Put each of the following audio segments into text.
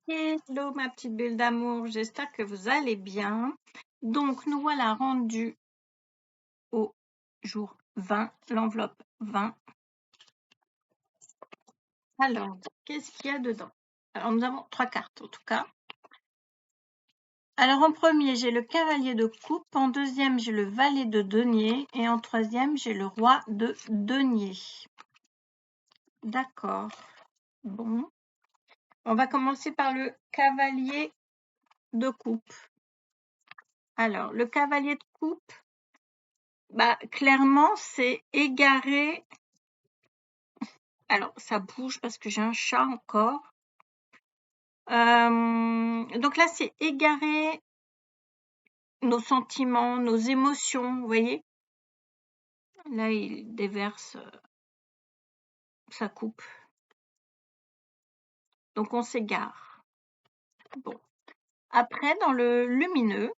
Hello ma petite bulle d'amour, j'espère que vous allez bien. Donc nous voilà rendus au jour 20, l'enveloppe 20. Alors, qu'est-ce qu'il y a dedans? Alors nous avons 3 cartes en tout cas. Alors en premier, j'ai le cavalier de coupe, en deuxième, j'ai le valet de denier et en troisième, j'ai le roi de denier. D'accord. Bon. On va commencer par le cavalier de coupe. Alors, le cavalier de coupe, bah, clairement, c'est égaré. Alors, ça bouge parce que j'ai un chat encore. Donc là, c'est égarer nos sentiments, nos émotions, vous voyez? Là, il déverse sa coupe. Donc, on s'égare. Bon. Après, dans le lumineux,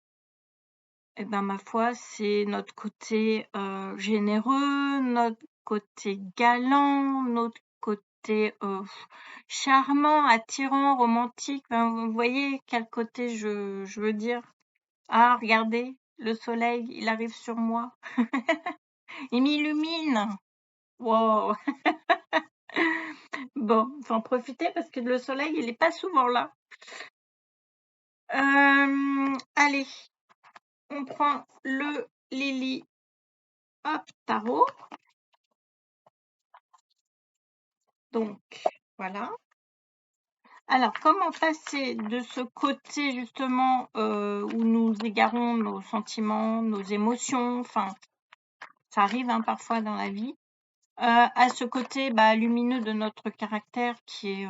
eh ben, ma foi, c'est notre côté généreux, notre côté galant, notre côté charmant, attirant, romantique. Ben, vous voyez quel côté je veux dire? Ah, regardez, le soleil, il arrive sur moi. Il m'illumine. Wow. Bon, faut en profiter parce que le soleil, il n'est pas souvent là. Allez, on prend le Lily Hop Tarot. Donc, voilà. Alors, comment passer de ce côté justement où nous égarons nos sentiments, nos émotions, enfin, ça arrive hein, parfois dans la vie, à ce côté lumineux de notre caractère qui est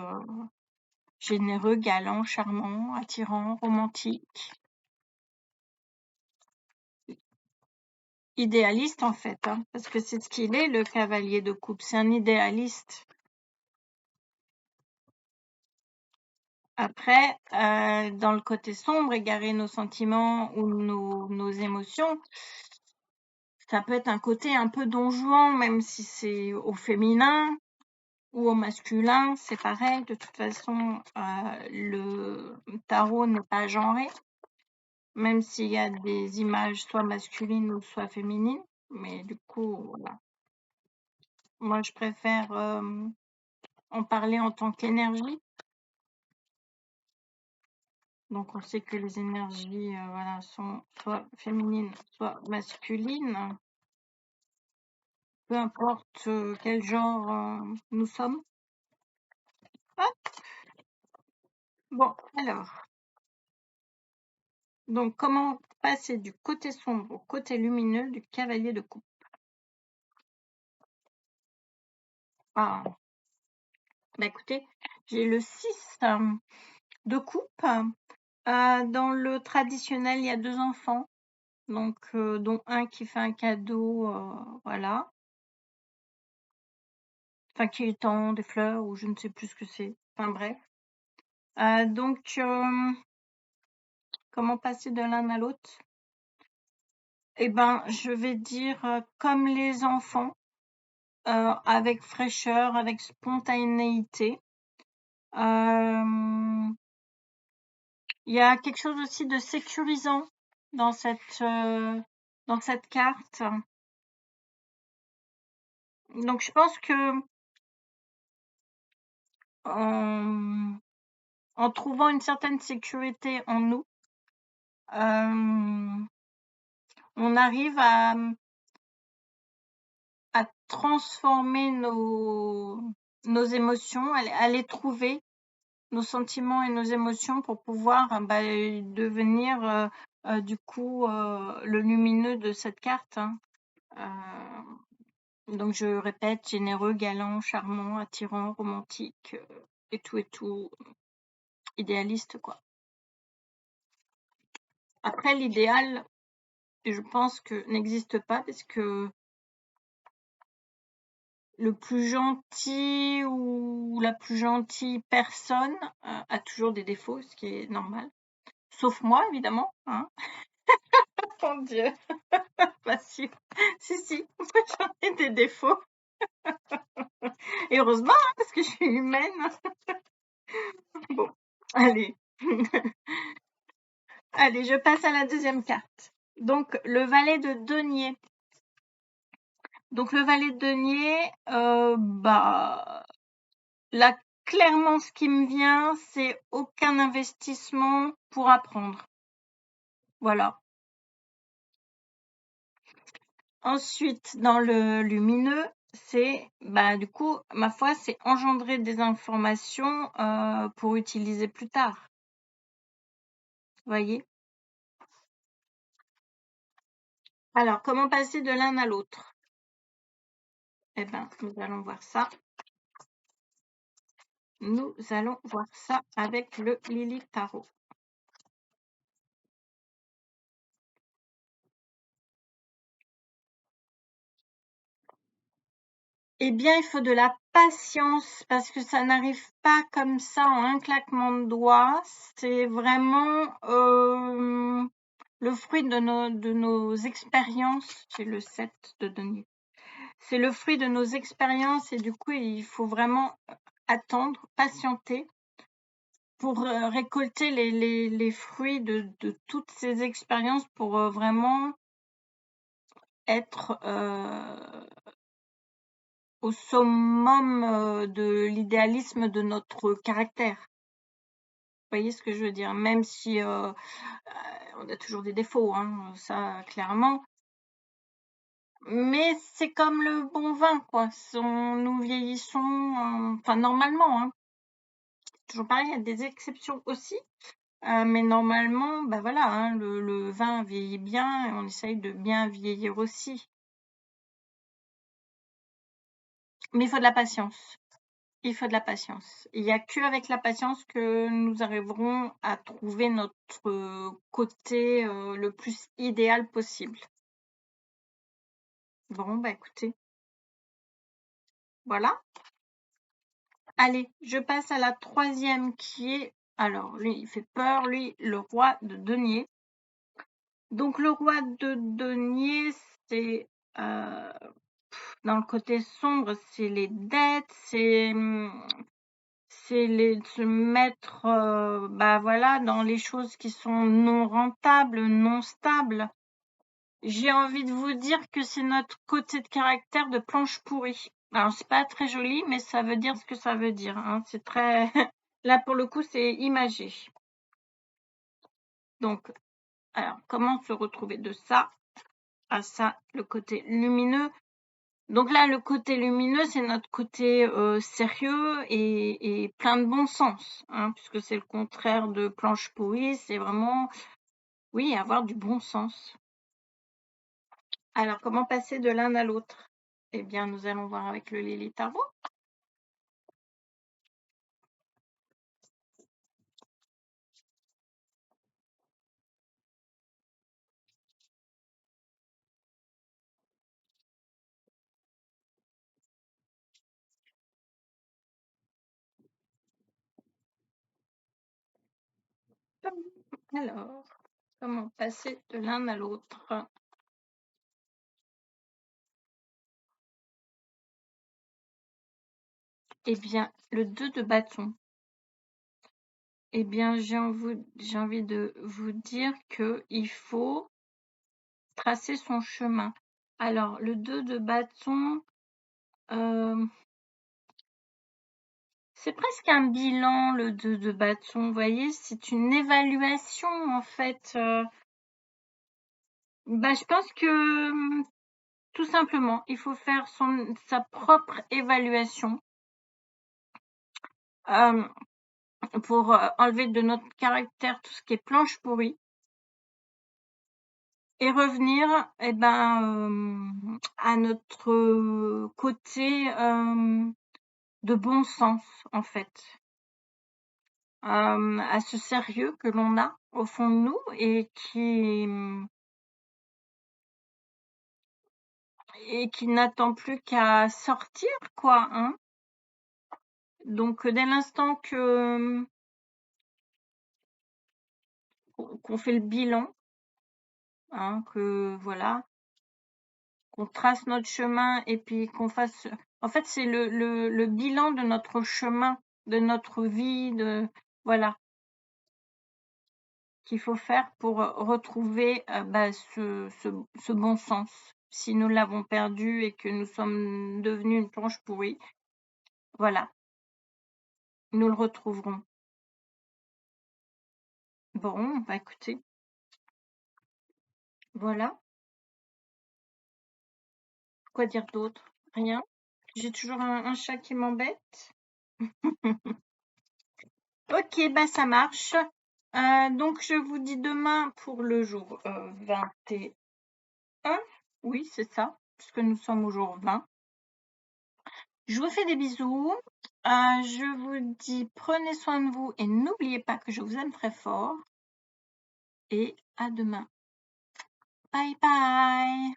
généreux, galant, charmant, attirant, romantique, idéaliste en fait, hein, parce que c'est ce qu'il est, le cavalier de coupe, c'est un idéaliste. Après, dans le côté sombre, égarer nos sentiments ou nos émotions, ça peut être un côté un peu don Juan, même si c'est au féminin ou au masculin, c'est pareil. De toute façon, le tarot n'est pas genré, même s'il y a des images soit masculines ou soit féminines. Mais du coup, voilà. Moi, je préfère en parler en tant qu'énergie. Donc, on sait que les énergies voilà, sont soit féminines, soit masculines. Peu importe quel genre nous sommes. Hop. Bon, alors. Donc, comment passer du côté sombre au côté lumineux du cavalier de coupe? Ah. Bah écoutez, j'ai le 6 de coupe. Dans le traditionnel, il y a 2 enfants, donc dont un qui fait un cadeau, voilà. Enfin, qui tend des fleurs ou je ne sais plus ce que c'est. Enfin bref. Donc, comment passer de l'un à l'autre? Eh ben, je vais dire comme les enfants, avec fraîcheur, avec spontanéité. Il y a quelque chose aussi de sécurisant dans cette carte. Donc, je pense que en trouvant une certaine sécurité en nous, on arrive à transformer nos émotions, à les trouver, nos sentiments et nos émotions pour pouvoir devenir du coup le lumineux de cette carte. Hein. Donc je répète, généreux, galant, charmant, attirant, romantique, et tout, idéaliste quoi. Après l'idéal, je pense que n'existe pas parce que le plus gentil ou la plus gentille personne a toujours des défauts, ce qui est normal. Sauf moi, évidemment. Hein. Mon Dieu. Bah si, si, j'en ai des défauts. Et heureusement, hein, parce que je suis humaine. Bon. Allez. Allez, je passe à la deuxième carte. Donc, le valet de denier. Donc, le valet de denier, là, clairement, ce qui me vient, c'est aucun investissement pour apprendre. Voilà. Ensuite, dans le lumineux, c'est, du coup, ma foi, c'est engendrer des informations pour utiliser plus tard. Voyez? Alors, comment passer de l'un à l'autre? Eh ben, nous allons voir ça. Nous allons voir ça avec le Lily Tarot. Eh bien, il faut de la patience parce que ça n'arrive pas comme ça en un claquement de doigts. C'est vraiment le fruit de nos expériences. C'est le 7 de denier. C'est le fruit de nos expériences et du coup, il faut vraiment attendre, patienter pour récolter les fruits de toutes ces expériences pour vraiment être au summum de l'idéalisme de notre caractère. Vous voyez ce que je veux dire? Même si on a toujours des défauts, hein, ça clairement. Mais c'est comme le bon vin, quoi. Nous vieillissons, enfin normalement, hein. Toujours pareil, il y a des exceptions aussi. Mais normalement, voilà, hein, le vin vieillit bien et on essaye de bien vieillir aussi. Mais il faut de la patience. Il faut de la patience. Il n'y a qu'avec la patience que nous arriverons à trouver notre côté le plus idéal possible. Bon, écoutez, voilà. Allez, je passe à la troisième qui est, alors lui, il fait peur, lui, le roi de denier. Donc le roi de denier, c'est dans le côté sombre, c'est les dettes, c'est se mettre voilà, dans les choses qui sont non rentables, non stables. J'ai envie de vous dire que c'est notre côté de caractère de planche pourrie. Alors, c'est pas très joli, mais ça veut dire ce que ça veut dire, hein. C'est très là, pour le coup, c'est imagé. Donc, alors, comment se retrouver de ça à ça, le côté lumineux? Donc là, le côté lumineux, c'est notre côté sérieux et plein de bon sens, hein, puisque c'est le contraire de planche pourrie, c'est vraiment, oui, avoir du bon sens. Alors, comment passer de l'un à l'autre? Eh bien, nous allons voir avec le Lily Tarot. Alors, comment passer de l'un à l'autre? Eh bien, le 2 de bâton. Eh bien, j'ai envie de vous dire qu'il faut tracer son chemin. Alors, le 2 de bâton, c'est presque un bilan, le 2 de bâton, vous voyez, c'est une évaluation en fait. Je pense que tout simplement, il faut faire sa propre évaluation pour enlever de notre caractère tout ce qui est planche pourrie et revenir à notre côté de bon sens en fait. À ce sérieux que l'on a au fond de nous et qui n'attend plus qu'à sortir, quoi, hein. Donc, dès l'instant que qu'on fait le bilan, hein, que voilà, qu'on trace notre chemin et puis qu'on fasse. En fait, c'est le bilan de notre chemin, de notre vie, voilà. qu'il faut faire pour retrouver ce bon sens. Si nous l'avons perdu et que nous sommes devenus une planche pourrie, voilà, nous le retrouverons. Bon, bah écoutez, voilà. Quoi dire d'autre? Rien? J'ai toujours un chat qui m'embête. Ok, bah ça marche. Donc je vous dis demain pour le jour 21. Oui, c'est ça, puisque nous sommes au jour 20. Je vous fais des bisous. Je vous dis prenez soin de vous et n'oubliez pas que je vous aime très fort. Et à demain. Bye bye.